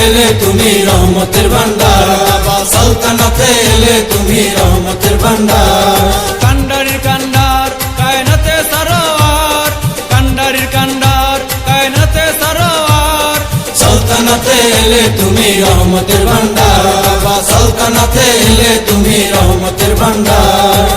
এলে তুমি রহমতের ভান্ডার, বাবা সালতানাতে এলে তুমি রহমতের ভান্ডার। কান্ডারির কান্ডার কায়নাতে সারোয়ার, কান্ডারির কান্ডার কায়নাতে সারোয়ার। সালতানাতে এলে তুমি রহমতের ভান্ডার, বাবা সালতানাতে এলে তুমি রহমতের ভান্ডার।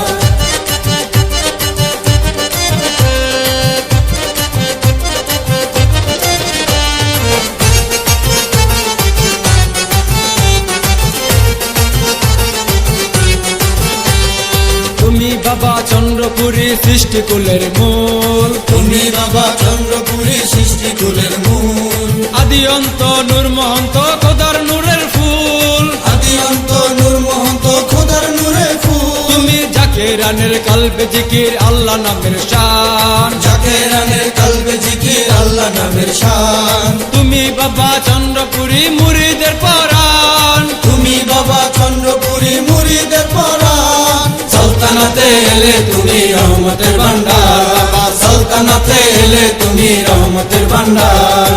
তুমি বাবা চন্দ্রপুরী সৃষ্টিকুলের মূল, তুমি বাবা চন্দ্রপুরী সৃষ্টিকুলের মূল। আদি অন্ত নূর মহন্ত খোদার নূরের ফুল, আদি অন্ত নূর মহন্ত খোদার নূরের ফুল। তুমি জাকেরানের কালবে জিকির আল্লাহ নামের শান, জাকেরানের কালবে জিকির আল্লাহ নামের শান। তুমি বাবা চন্দ্রপুরী মুরিদের পরাণ, তুমি বাবা চন্দ্রপুরী মুরিদের পরাণ। সালতানাতে এলে তুমি রহমতের ভান্ডার, বাবা সালতানাতে এলে তুমি রহমতের ভান্ডার।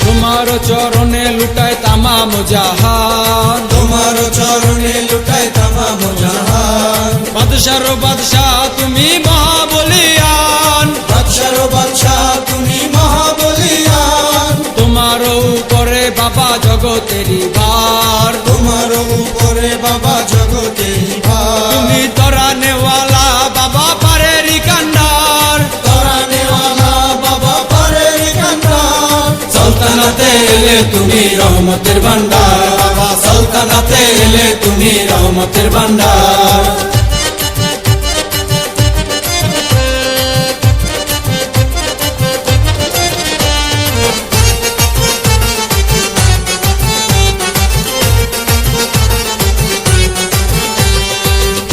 তোমার চরণে লুটায় তামাম জাহান, তোমার চরণে লুটায় তামাম জাহান। বাদশার বাদশাহ তুমি মহাবলিয়ান, বাদশার বাদশাহ তুমি মহাবলিয়ান। তোমার উপরে বাবা জগতেরই ভার, তোমার উপরে বাবা জগতের ভার। তুমি তরানেওয়ালা বাবা পারেরই কান্ডার, তরানেওয়ালা বাবা পারের কান্ডার। সালতানাতে এলে তুমি রহমতের ভান্ডার, বাবা সালতানাতে এলে তুমি রহমতের ভান্ডার।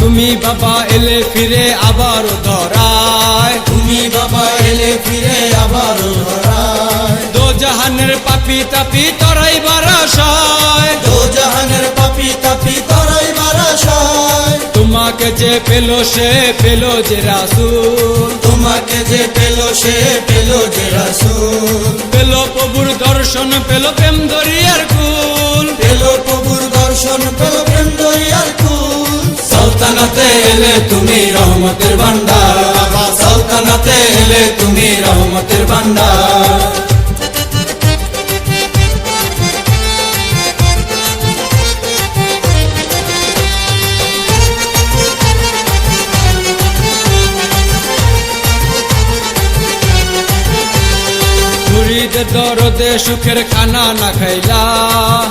তুমি বাবা এলে ফিরে আবার ধরায়, তুমি বাবা এলে ফিরে আবার ধরায়। দো জাহানের পাপি তাপি তরাই বারাসায়, দো জাহানের পাপি তাপি তরাই বারাসায়। তোমাকে যে পেল সে পেল যে রাসূল, তোমাকে যে পেল সে পেল যে রাসূল। পেল প্রভুর দর্শন পেল প্রেম দরিয়ার কুল, পেল প্রভুর দর্শন পেল প্রেম দরিয়ার কুল। সালতানাতে এলে তুমি রহমতের ভান্ডার, বাবা সালতানাতে এলে তুমি রহমতের ভান্ডার। মুরিদের দরদে সুখের খানা না খাইলা,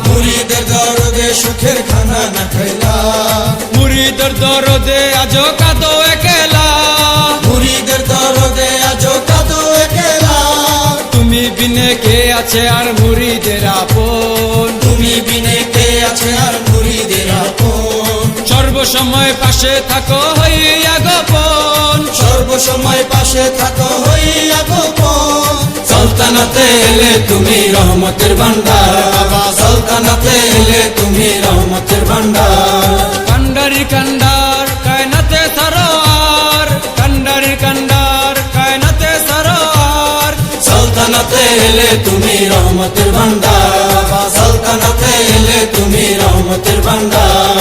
মুরিদের দরদে সুখের খানা না খাইলা। মুরিদের দরদে আজো কাঁদো একেলা, মুরিদের দরদে আজো কাঁদো একেলা। তুমি বিনে কে আছে আর মুরিদের আপন, তুমি বিনে কে আছে আর মুরিদের আপন। সর্বসময় পাশে থাকো হইয়া গোপন, সর্বসময় পাশে থাকো হইয়া গোপন। সালতানাতে এলে তুমি রহমতের ভান্ডার, বাবা সালতানাতে এলে তুমি রহমতের ভান্ডার। কান্ডারি কান্ডার কায়নাতে সারোয়ার, কান্ডারি কান্ডার কায়নাতে সারোয়ার। সালতানাতে এলে তুমি রহমতের ভান্ডার, বাবা সালতানাতে এলে তুমি রহমতের ভান্ডার।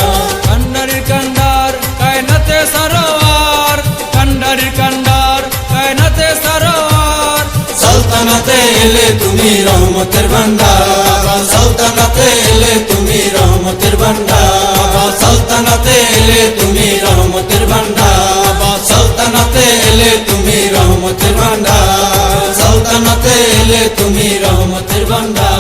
কান্ডারি কান্ডার কায়নাতে সারোয়ার, কান্ডারি কান্ডার কায়নাতে সারোয়ার। সালতানাতে এলে তুমি রহমতের ভান্ডার, বাবা সালতানাতে এলে তুমি রহমতের ভান্ডার। বাবা সালতানাতে এলে তুমি রহমতের ভান্ডার, বাবা সালতানাতে এলে তুমি রহমতের ভান্ডার। সালতানাতে এলে তুমি রহমতের ভান্ডার।